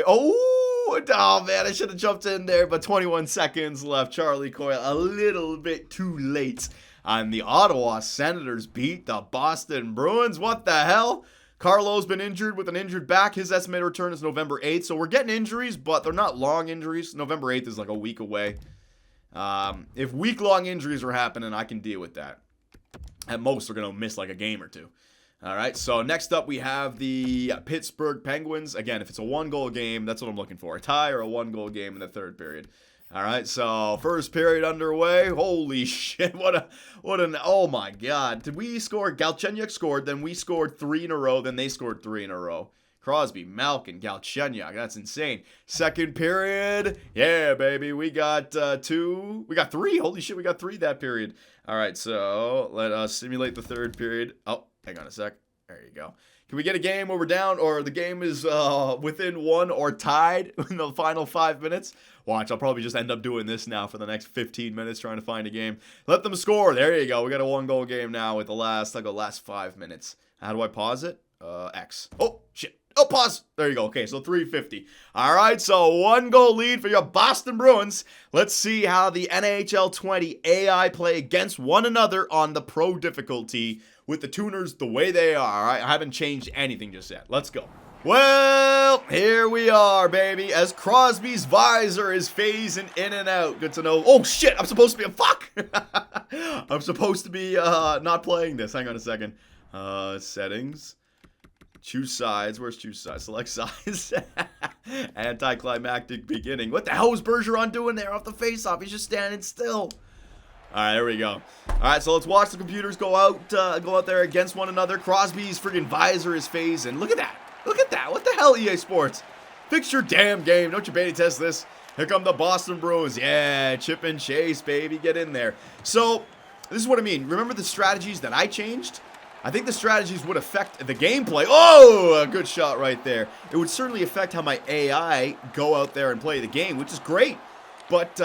Oh, man, I should have jumped in there, but 21 seconds left. Charlie Coyle a little bit too late. And the Ottawa Senators beat the Boston Bruins. What the hell? Carlo's been injured with an injured back. His estimated return is November 8th. So we're getting injuries, but they're not long injuries. November 8th is like a week away. If week-long injuries are happening, I can deal with that. At most, they're going to miss like a game or two. All right, so next up we have the Pittsburgh Penguins. Again, if it's a 1-goal game, that's what I'm looking for. A tie or a 1-goal game in the third period. All right, so first period underway. Holy shit, oh my God. Did we score? Galchenyuk scored, then we scored 3 in a row, then they scored 3 in a row. Crosby, Malkin, Galchenyuk, that's insane. Second period, yeah, baby, we got 2. We got 3, holy shit, we got 3 that period. All right, so let us simulate the third period. Oh, hang on a sec, there you go. Can we get a game where we're down or the game is within 1 or tied in the final 5 minutes? Watch, I'll probably just end up doing this now for the next 15 minutes trying to find a game. Let them score. There you go. We got a 1-goal game now with the last 5 minutes. How do I pause it? X. Oh, shit. Oh, pause. There you go. Okay, so 350. All right, so 1-goal lead for your Boston Bruins. Let's see how the NHL 20 AI play against one another on the pro difficulty with the tuners the way they are. All right, I haven't changed anything just yet. Let's go. Well, here we are, baby, as Crosby's visor is phasing in and out. Good to know. Oh, shit, I'm supposed to be fuck. I'm supposed to be not playing this. Hang on a second. Settings. Choose sides. Where's choose sides? Select sides. Anticlimactic beginning. What the hell was Bergeron doing there off the face-off? He's just standing still. All right, there we go. All right, so let's watch the computers go out there against one another. Crosby's freaking visor is phasing. Look at that. Look at that. What the hell, EA Sports? Fix your damn game. Don't you beta test this? Here come the Boston Bruins. Yeah, chip and chase, baby. Get in there. So, this is what I mean. Remember the strategies that I changed? I think the strategies would affect the gameplay. Oh, a good shot right there. It would certainly affect how my AI go out there and play the game, which is great. But,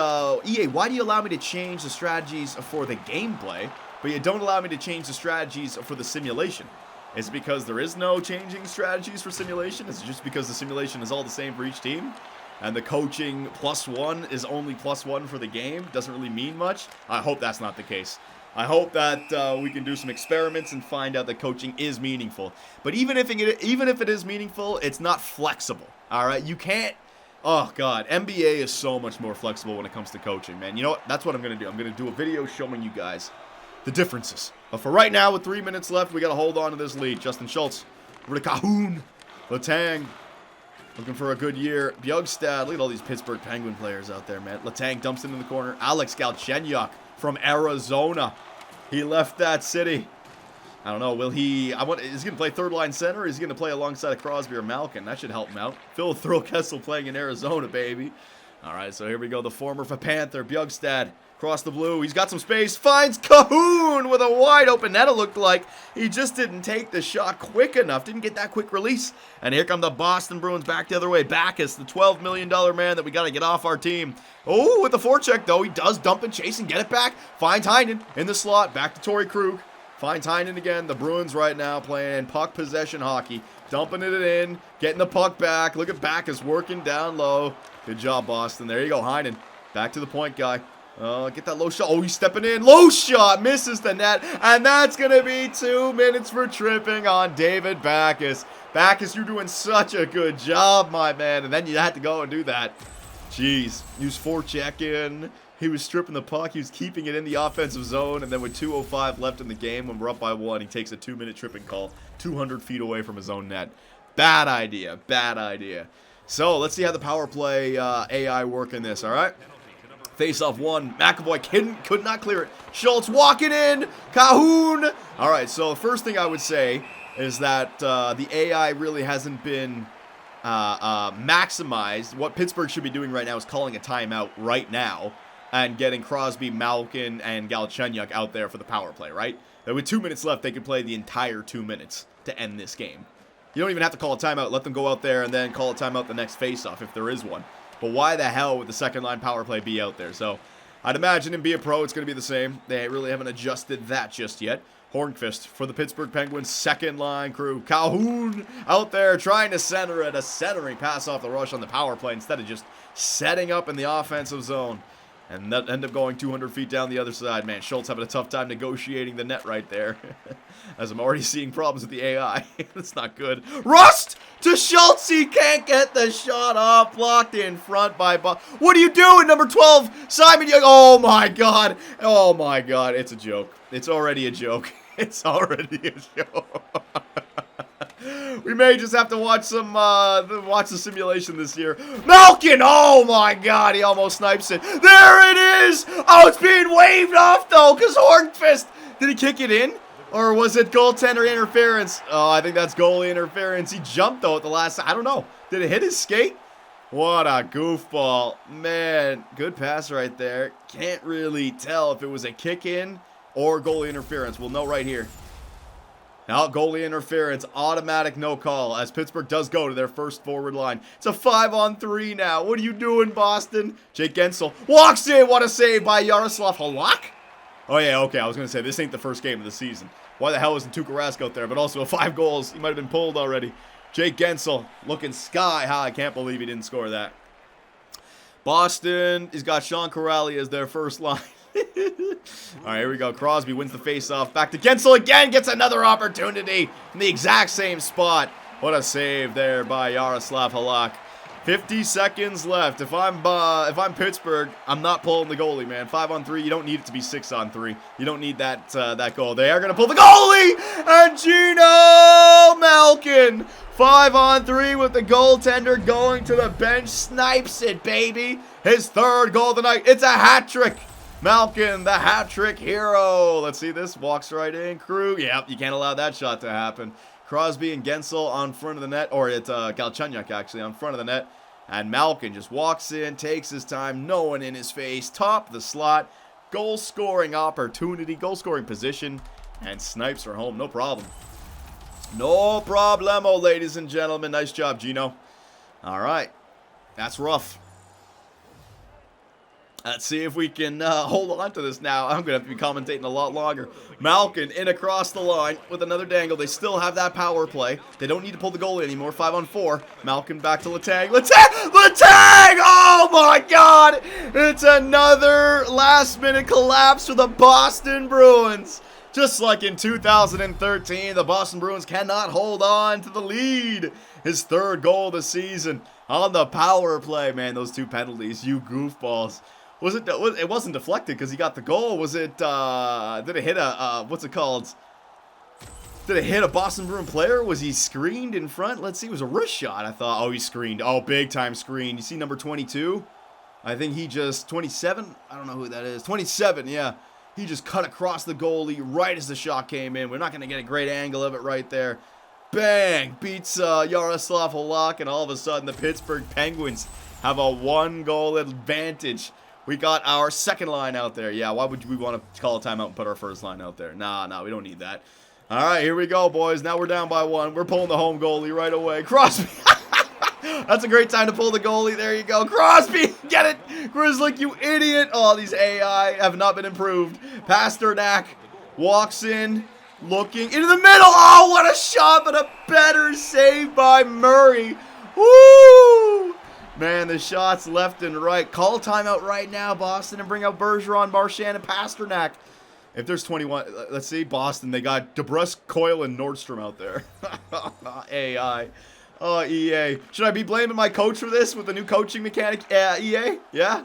EA, why do you allow me to change the strategies for the gameplay, but you don't allow me to change the strategies for the simulation? Is it because there is no changing strategies for simulation? Is it just because the simulation is all the same for each team? And the coaching +1 is only +1 for the game? Doesn't really mean much? I hope that's not the case. I hope that we can do some experiments and find out that coaching is meaningful. But even if it is meaningful, it's not flexible. All right, you can't. Oh God, NBA is so much more flexible when it comes to coaching, man. You know what? That's what I'm gonna do. I'm gonna do a video showing you guys the differences. But for right now, with 3 minutes left, we gotta hold on to this lead. Justin Schultz, over to Cahoon, Letang, looking for a good year. Bjugstad, look at all these Pittsburgh Penguin players out there, man. Letang dumps it in the corner. Alex Galchenyuk from Arizona. He left that city. I don't know, will he... is he going to play third-line center, or is he going to play alongside of Crosby or Malkin? That should help him out. Phil Kessel playing in Arizona, baby. All right, so here we go. The former Panther, Bjugstad, across the blue. He's got some space. Finds Cahoon with a wide-open net, it looked like. He just didn't take the shot quick enough. Didn't get that quick release. And here come the Boston Bruins back the other way. Backus, the $12 million man that we got to get off our team. Oh, with the forecheck, though. He does dump and chase and get it back. Finds Heinen in the slot. Back to Torrey Krug. Finds Heinen again. The Bruins right now playing puck possession hockey. Dumping it in. Getting the puck back. Look at Backus working down low. Good job, Boston. There you go, Heinen. Back to the point guy. Get that low shot. Oh, he's stepping in. Low shot. Misses the net. And that's going to be 2 minutes for tripping on David Backus. Backus, you're doing such a good job, my man. And then you had to go and do that. Jeez. Use forecheck in. He was stripping the puck. He was keeping it in the offensive zone. And then with 2:05 left in the game, when we're up by 1, he takes a 2-minute tripping call 200 feet away from his own net. Bad idea. Bad idea. So, let's see how the power play AI work in this, all right? Face-off 1. McAvoy could not clear it. Schultz walking in. Cahoon. All right, so the first thing I would say is that the AI really hasn't been maximized. What Pittsburgh should be doing right now is calling a timeout right now and getting Crosby, Malkin, and Galchenyuk out there for the power play, right? That with 2 minutes left, they could play the entire 2 minutes to end this game. You don't even have to call a timeout. Let them go out there and then call a timeout the next face-off if there is one. But why the hell would the second-line power play be out there? So I'd imagine in Be a Pro, it's going to be the same. They really haven't adjusted that just yet. Hornqvist for the Pittsburgh Penguins second-line crew. Calhoun out there trying to center it. A centering pass off the rush on the power play instead of just setting up in the offensive zone. And that ended up going 200 feet down the other side. Man, Schultz having a tough time negotiating the net right there. As I'm already seeing problems with the AI. That's not good. Rust to Schultz. He can't get the shot off. Blocked in front by Bob. What are you doing, number 12? Simon Young. Oh, my God. Oh, my God. It's a joke. It's already a joke. It's already a joke. We may just have to watch the simulation this year. Malkin! Oh my God, he almost snipes it. There it is! Oh, it's being waved off though, because Hornqvist. Did he kick it in? Or was it goaltender interference? Oh, I think that's goalie interference. He jumped though at the last. I don't know. Did it hit his skate? What a goofball. Man, good pass right there. Can't really tell if it was a kick in or goalie interference. We'll know right here. Now, goalie interference, automatic no call, as Pittsburgh does go to their first forward line. It's a 5-on-3 now. What are you doing, Boston? Jake Gensel walks in. What a save by Yaroslav Halak. Oh, yeah, okay. I was going to say, this ain't the first game of the season. Why the hell isn't Tuukka Rask out there? But also 5 goals. He might have been pulled already. Jake Gensel looking sky high. I can't believe he didn't score that. Boston has got Sean Corrali as their first line. All right, here we go. Crosby wins the faceoff. Back to Gensel again. Gets another opportunity in the exact same spot. What a save there by Yaroslav Halak. 50 seconds left. If I'm Pittsburgh, I'm not pulling the goalie, man. 5-on-3. You don't need it to be 6-on-3. You don't need that goal. They are going to pull the goalie, and Gino Malkin. 5-on-3 with the goaltender going to the bench. Snipes it, baby. His third goal of the night. It's a hat trick. Malkin, the hat trick hero. Let's see this. Walks right in. Krug. Yep, you can't allow that shot to happen. Crosby and Gensel on front of the net, or it's Galchenyuk actually on front of the net. And Malkin just walks in, takes his time, no one in his face, top of the slot, goal-scoring opportunity, goal-scoring position, and snipes her home, no problem. No problemo, ladies and gentlemen. Nice job, Gino. All right, that's rough. Let's see if we can hold on to this now. I'm going to have to be commentating a lot longer. Malkin in across the line with another dangle. They still have that power play. They don't need to pull the goalie anymore. 5-on-4. Malkin back to Letang. Letang! Oh, my God! It's another last-minute collapse for the Boston Bruins. Just like in 2013, the Boston Bruins cannot hold on to the lead. His third goal of the season on the power play. Man, those two penalties, you goofballs. It wasn't deflected because he got the goal. Was it, did it hit a, what's it called? Did it hit a Boston Bruin player? Was he screened in front? Let's see, it was a wrist shot, I thought. Oh, he screened. Oh, big time screen. You see number 22? I think he just, 27? I don't know who that is. 27, yeah. He just cut across the goalie right as the shot came in. We're not going to get a great angle of it right there. Bang! Beats Yaroslav Halak, and all of a sudden the Pittsburgh Penguins have a 1-goal advantage. We got our second line out there. Yeah, why would we want to call a timeout and put our first line out there? Nah, we don't need that. All right, here we go, boys. Now we're down by 1. We're pulling the home goalie right away. Crosby. That's a great time to pull the goalie. There you go. Crosby, get it. Grizzly, you idiot. Oh, these AI have not been improved. Pasternak walks in, looking into the middle. Oh, what a shot, but a better save by Murray. Woo! Man, the shots left and right. Call timeout right now, Boston, and bring out Bergeron, Marchand, and Pasternak. If there's 21, let's see, Boston, they got DeBrusque, Coyle, and Nordstrom out there. AI. Oh, EA. Should I be blaming my coach for this with the new coaching mechanic? EA? Yeah?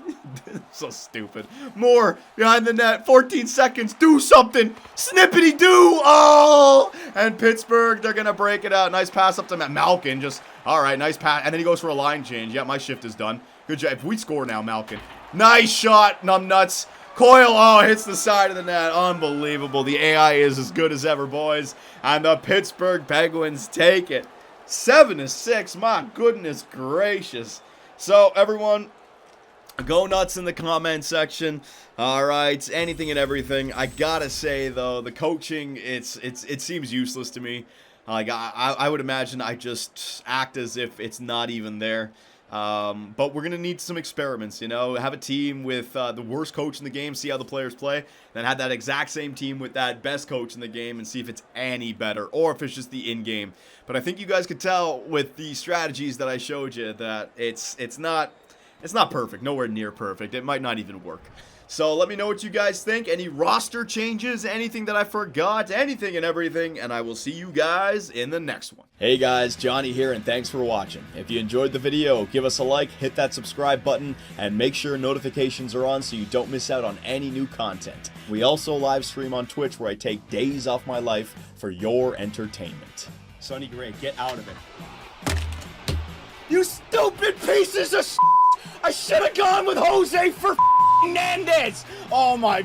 So stupid. More behind the net. 14 seconds. Do something. Snippety do. Oh! And Pittsburgh, they're going to break it out. Nice pass up to Malkin. Just, all right, nice pass. And then he goes for a line change. Yeah, my shift is done. Good job. If we score now, Malkin. Nice shot, numbnuts. Coyle, oh, hits the side of the net. Unbelievable. The AI is as good as ever, boys. And the Pittsburgh Penguins take it. 7-6, my goodness gracious. So, everyone, go nuts in the comment section. All right, anything and everything. I gotta say, though, the coaching, it seems useless to me. Like, I would imagine I just act as if it's not even there. But we're going to need some experiments, you know, have a team with the worst coach in the game, see how the players play, then have that exact same team with that best coach in the game and see if it's any better or if it's just the in-game. But I think you guys could tell with the strategies that I showed you that it's not perfect, nowhere near perfect. It might not even work. So let me know what you guys think. Any roster changes, anything that I forgot, anything and everything, and I will see you guys in the next one. Hey guys, Johnny here, and thanks for watching. If you enjoyed the video, give us a like, hit that subscribe button, and make sure notifications are on so you don't miss out on any new content. We also live stream on Twitch where I take days off my life for your entertainment. Sonny Gray, get out of it. You stupid pieces of shit! I should have gone with Jose for Fernandez! Oh my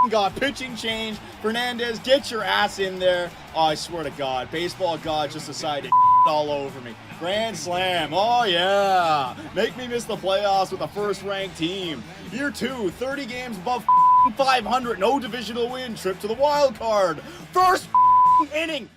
God, pitching change. Fernandez, get your ass in there. Oh, I swear to God, baseball God just decided to all over me. Grand slam, oh yeah. Make me miss the playoffs with a first-ranked team. Year 2, 30 games above 500, no divisional win, trip to the wild card. First inning.